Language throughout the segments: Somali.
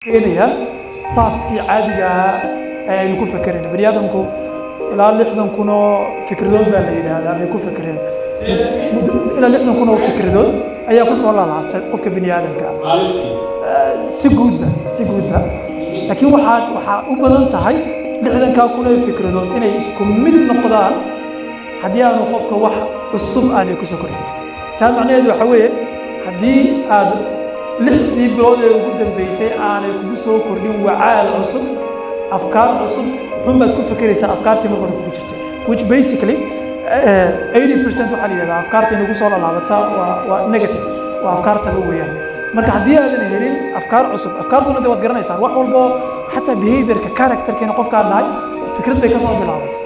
keenayaan thoughtskii caadiga ahaa aynu ku fakerayna bani aadamku ilaa 60 kun oo fikradood baa la yidhaahdaa ay ku fakereen ilaa 60 kun oo fikradood ayaa ku soo laalaabtay qofka bani aadamka si guudba laakiin waxaa u badan tahay 60 kun oo fikradood inay isku mid noqdaan haddii aanu qofka wax cusub aanay ku soo kordhin taa macnaheedu waxa weeye haddii aad 6 bilood ee ugu dambeysay aanay kugu soo kordhin wacaal cusub afkaar cusub xumaad ku fakeraysaa afkaartii marka kugu jirtay which basically 80% waxaa la yidhahdaa afkaarta inagu soo laalaabata waa negative waa afkaarta weeyaan marka haddii aadan helin afkaar cusub afkaartuna de waad garanaysaan wax walbo xataa behaviorka characterkeena qofkaa dhahay fikrad bay ka soo bilaabatay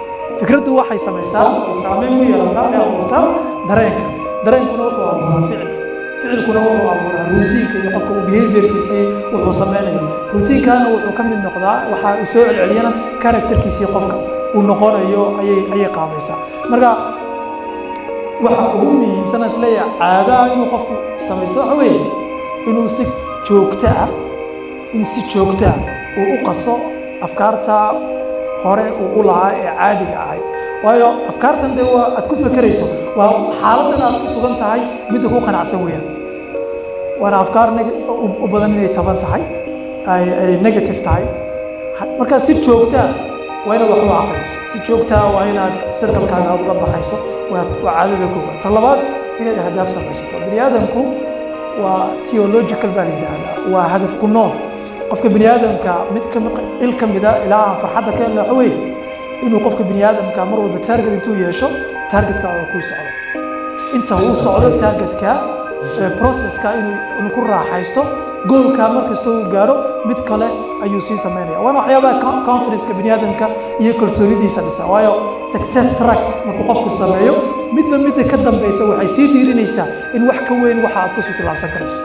fikraddu waxay samaysaa saameyn ku yeelataa ee abuurtaa dareenkuna wuxuu abuuraa ficilkuna wuxuu abuuraa routiinka iyo qofka uu behaviorkiisii wuxuu sameynayo routiinkaana wuxuu ka mid noqdaa waxaa uu soo celceliyana characterkiisii qofka uu noqonayo ayay qaabaysaa marka waxa ugu muhiimsan isleeyahay caadaha inuu qofku samaysto waxa weeye inuu si joogto ah uu u qaso afkaarta hore uu u lahaa ee caadiga ahayd waayo afkaartan dee waa aad ku fakerayso waa xaaladdan aad ku sugan tahay midda ku qanacsan weeyaan waana afkaar u badan inay taban tahay ay negative tahay marka si joogto ah waa inaad wax u aqriso si joogto ah waa inaad circlekaaga aad uga baxayso waa caadada koowaad ta labaad inaad ahdaaf samaysato bani aadamku waa theological baa la yidhaahdaa waa hadaf ku nool qofka bani aadamka il ka mida ilaa farxadda ka hela waxa weeye inuu qofka bani aadamka mar walba target intuu yeesho targetka oo ku socdo inta uu socdo targetka processka inuu ku raaxaysto goolka markasta uu gaaro mid kale ayuu sii sameynaya waana waxyaabaha confidence-ka bani aadamka iyo kalsoonidiisa dhisa waayo success track markuu qofku sameeyo midba midda ka dambaysa waxay sii dhiirinaysaa in wax ka weyn waxa aad ku sii tilaabsan karayso